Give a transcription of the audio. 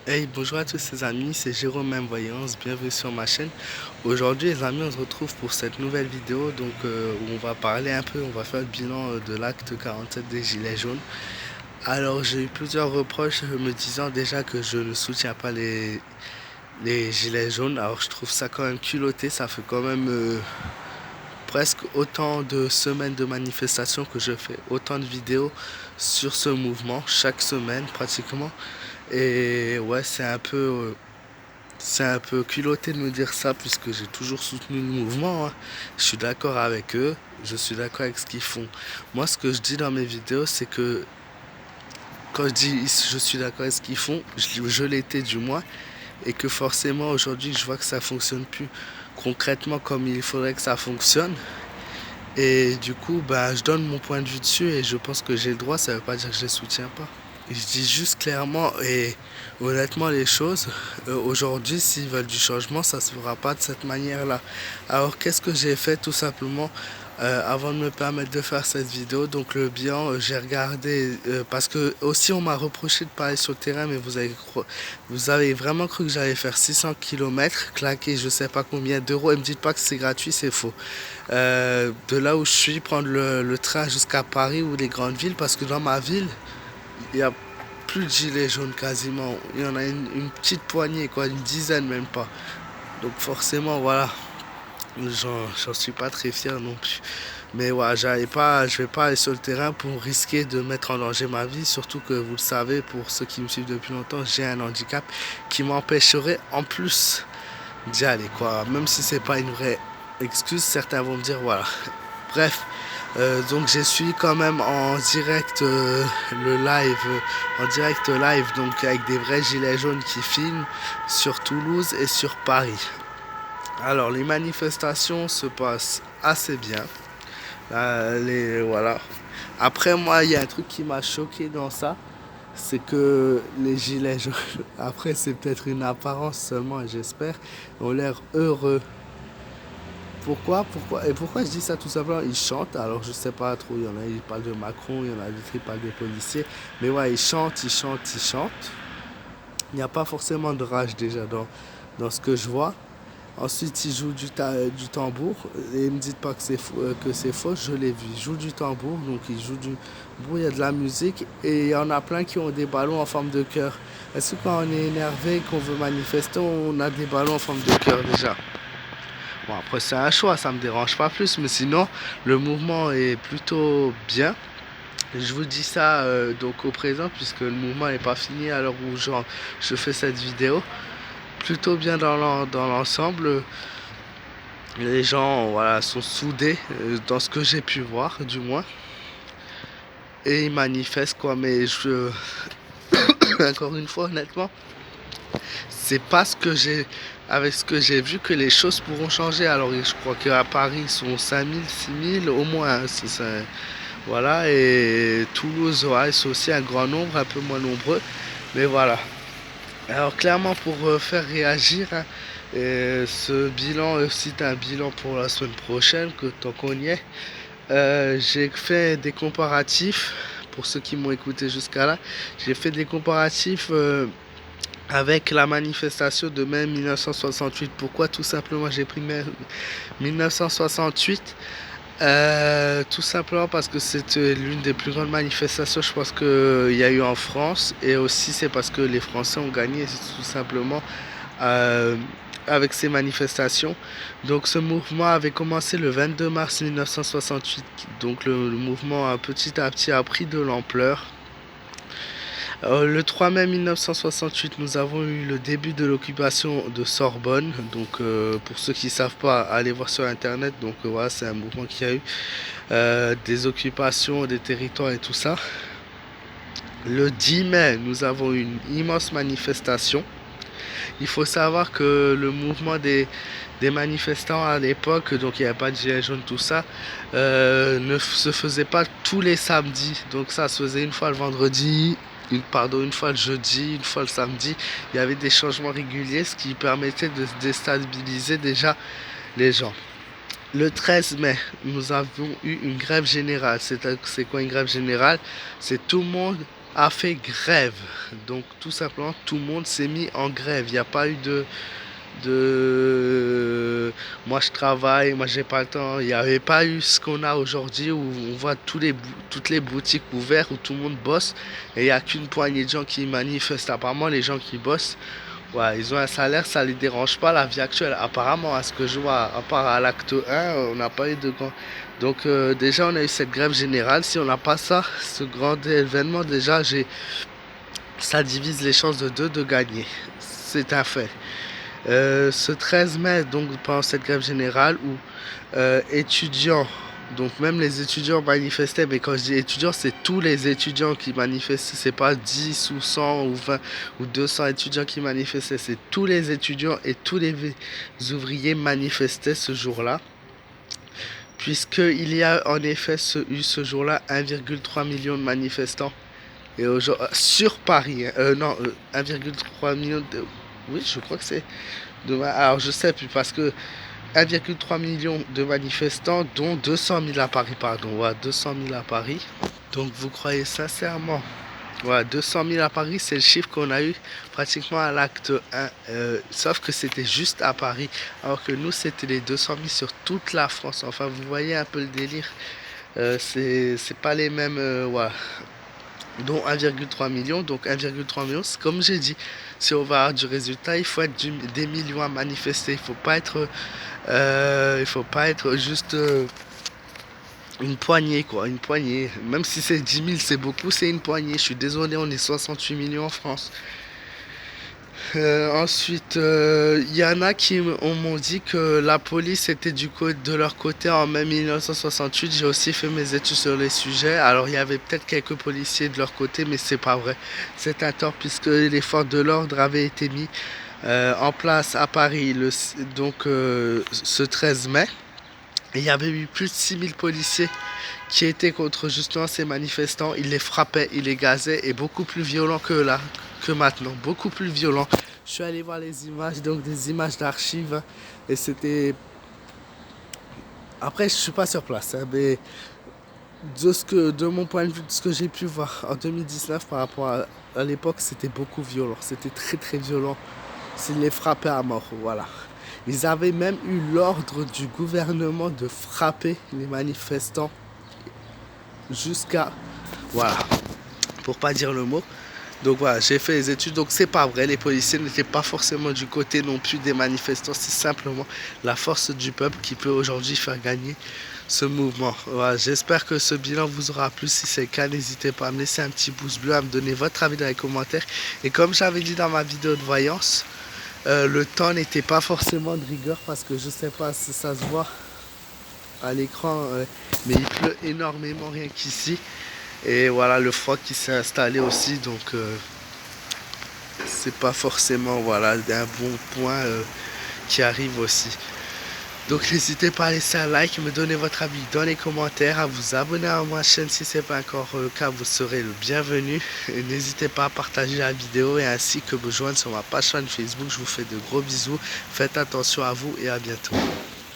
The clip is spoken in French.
Hey, bonjour à tous les amis, c'est Jérôme Voyance, bienvenue sur ma chaîne. Aujourd'hui les amis, on se retrouve pour cette nouvelle vidéo où on va parler un peu, on va faire le bilan de l'acte 47 des Gilets jaunes. Alors j'ai eu plusieurs reproches me disant déjà que je ne soutiens pas les Gilets jaunes. Alors je trouve ça quand même culotté, ça fait quand même presque autant de semaines de manifestations que je fais autant de vidéos sur ce mouvement, chaque semaine pratiquement. Et ouais, c'est un peu culotté de me dire ça puisque j'ai toujours soutenu le mouvement, hein. Je suis d'accord avec eux, je suis d'accord avec ce qu'ils font. Moi, ce que je dis dans mes vidéos, c'est que quand je dis je suis d'accord avec ce qu'ils font, je l'étais du moins, et que forcément aujourd'hui je vois que ça fonctionne plus concrètement comme il faudrait que ça fonctionne. Et du coup, bah, je donne mon point de vue dessus et je pense que j'ai le droit, ça veut pas dire que je les soutiens pas. Je dis juste clairement et honnêtement les choses. Aujourd'hui, s'ils veulent du changement, ça se fera pas de cette manière-là. Alors, qu'est-ce que j'ai fait tout simplement avant de me permettre de faire cette vidéo? Donc, le bilan, j'ai regardé parce que aussi on m'a reproché de parler sur le terrain, mais vous avez vraiment cru que j'allais faire 600 km, claquer je sais pas combien d'euros et me dites pas que c'est gratuit, c'est faux. De là où je suis, prendre le train jusqu'à Paris ou les grandes villes, parce que dans ma ville, il y a plus de gilets jaunes quasiment. Il y en a une petite poignée, quoi, une dizaine même pas. Donc forcément, voilà, j'en suis pas très fier non plus. Mais ouais, je vais pas aller sur le terrain pour risquer de mettre en danger ma vie. Surtout que vous le savez, pour ceux qui me suivent depuis longtemps, j'ai un handicap qui m'empêcherait en plus d'y aller, quoi. Même si c'est pas une vraie excuse, certains vont me dire voilà. Bref, donc j'ai suivi quand même en direct le live, en direct live, donc avec des vrais gilets jaunes qui filment sur Toulouse et sur Paris. Alors les manifestations se passent assez bien. Voilà. Après moi, il y a un truc qui m'a choqué dans ça, c'est que les gilets jaunes, après c'est peut-être une apparence seulement, j'espère, ont l'air heureux. Pourquoi je dis ça? Tout simplement, ils chantent. Alors je sais pas trop, il y en a ils parlent de Macron, il y en a d'autres qui parlent des policiers. Mais ouais, ils chantent, ils chantent, ils chantent. Il n'y a pas forcément de rage déjà dans ce que je vois. Ensuite, ils jouent du tambour. Et ne me dites pas que c'est faux, je l'ai vu. Ils jouent du tambour, donc ils jouent du tambour, il y a de la musique. Et il y en a plein qui ont des ballons en forme de cœur. Est-ce que quand on est énervé, qu'on veut manifester, on a des ballons en forme de cœur déjà? Bon, après, c'est un choix, ça me dérange pas plus, mais sinon, le mouvement est plutôt bien. Je vous dis ça donc au présent, puisque le mouvement n'est pas fini à l'heure où je fais cette vidéo. Plutôt bien dans l'ensemble. Les gens voilà, sont soudés, dans ce que j'ai pu voir, du moins. Et ils manifestent, quoi, mais encore une fois, honnêtement, c'est pas ce que j'ai avec ce que j'ai vu que les choses pourront changer. Alors je crois qu'à Paris ils sont 5000, 6000 au moins, hein, voilà, et Toulouse ouais, c'est aussi un grand nombre, un peu moins nombreux, mais voilà. Alors clairement pour faire réagir, hein, ce bilan aussi un bilan pour la semaine prochaine, que tant qu'on y est, j'ai fait des comparatifs. Pour ceux qui m'ont écouté jusqu'à là, j'ai fait des comparatifs avec la manifestation de mai 1968. Pourquoi? Tout simplement j'ai pris mai 1968. Tout simplement parce que c'était l'une des plus grandes manifestations, je pense qu'il y a eu en France. Et aussi c'est parce que les Français ont gagné, tout simplement, euh, avec ces manifestations. Donc ce mouvement avait commencé le 22 mars 1968. Donc le mouvement a petit à petit a pris de l'ampleur. Le 3 mai 1968, nous avons eu le début de l'occupation de Sorbonne. Donc, pour ceux qui ne savent pas, allez voir sur internet. Donc, voilà, c'est un mouvement qui a eu des occupations, des territoires et tout ça. Le 10 mai, nous avons eu une immense manifestation. Il faut savoir que le mouvement des manifestants à l'époque, donc il n'y avait pas de gilets jaunes, tout ça, ne se faisait pas tous les samedis. Donc ça se faisait une fois le vendredi, une fois le jeudi, une fois le samedi. Il y avait des changements réguliers, ce qui permettait de déstabiliser déjà les gens. Le 13 mai, nous avons eu une grève générale. C'est quoi une grève générale? C'est tout le monde a fait grève. Donc tout simplement, tout le monde s'est mis en grève. Il n'y a pas eu de moi je travaille, moi j'ai pas le temps. Il n'y avait pas eu ce qu'on a aujourd'hui où on voit toutes les boutiques ouvertes, où tout le monde bosse et il n'y a qu'une poignée de gens qui manifestent. Apparemment les gens qui bossent, ouais, ils ont un salaire, ça les dérange pas la vie actuelle. Apparemment, à ce que je vois, à part à l'acte 1, on n'a pas eu de grand. Donc déjà on a eu cette grève générale. Si on n'a pas ça, ce grand événement, déjà ça divise les chances de deux de gagner. C'est un fait. Ce 13 mai, donc pendant cette grève générale où étudiants, donc même les étudiants manifestaient, mais quand je dis étudiants, c'est tous les étudiants qui manifestaient, c'est pas 10 ou 100 ou 20 ou 200 étudiants qui manifestaient, c'est tous les étudiants et tous les ouvriers manifestaient ce jour-là, puisqu'il y a en effet eu ce jour-là 1,3 million de manifestants. Et sur Paris, non, 1,3 million de... Oui, je crois que c'est... Alors je sais plus parce que 1,3 million de manifestants, dont 200 000 à Paris, pardon. Ouais, 200 000 à Paris. Donc vous croyez sincèrement, ouais, 200 000 à Paris, c'est le chiffre qu'on a eu pratiquement à l'acte 1. Sauf que c'était juste à Paris. Alors que nous, c'était les 200 000 sur toute la France. Enfin, vous voyez un peu le délire. C'est pas les mêmes... ouais. Dont 1,3 million. Donc 1,3 million, comme j'ai dit, si on va avoir du résultat, il faut être des millions à manifester. Il faut pas être juste une poignée, quoi. Une poignée. Même si c'est 10 000, c'est beaucoup, c'est une poignée. Je suis désolé, on est 68 millions en France. Ensuite, y en a qui m'ont dit que la police était de leur côté en mai 1968. J'ai aussi fait mes études sur les sujets. Alors, il y avait peut-être quelques policiers de leur côté, mais c'est pas vrai. C'est un tort puisque les forces de l'ordre avaient été mis en place à Paris ce 13 mai. Et il y avait eu plus de 6000 policiers qui étaient contre justement ces manifestants. Ils les frappaient, ils les gazaient et beaucoup plus violents que maintenant, beaucoup plus violents. Je suis allé voir les images, donc des images d'archives, et c'était... Après, je suis pas sur place, hein, mais de mon point de vue, de ce que j'ai pu voir en 2019 par rapport à l'époque, c'était beaucoup violent, c'était très très violent. S'ils les frappaient à mort, voilà. Ils avaient même eu l'ordre du gouvernement de frapper les manifestants jusqu'à... Voilà, pour pas dire le mot. Donc voilà, j'ai fait les études, donc c'est pas vrai, les policiers n'étaient pas forcément du côté non plus des manifestants, c'est simplement la force du peuple qui peut aujourd'hui faire gagner ce mouvement. Voilà, j'espère que ce bilan vous aura plu. Si c'est le cas, n'hésitez pas à me laisser un petit pouce bleu, à me donner votre avis dans les commentaires. Et comme j'avais dit dans ma vidéo de voyance, le temps n'était pas forcément de rigueur parce que je sais pas si ça se voit à l'écran, mais il pleut énormément rien qu'ici. Et voilà le froid qui s'est installé aussi, donc c'est pas forcément voilà un bon point qui arrive aussi. Donc n'hésitez pas à laisser un like, me donner votre avis dans les commentaires, à vous abonner à ma chaîne si ce n'est pas encore le cas, vous serez le bienvenu. Et n'hésitez pas à partager la vidéo et ainsi que me joindre sur ma page Facebook. Je vous fais de gros bisous, faites attention à vous et à bientôt.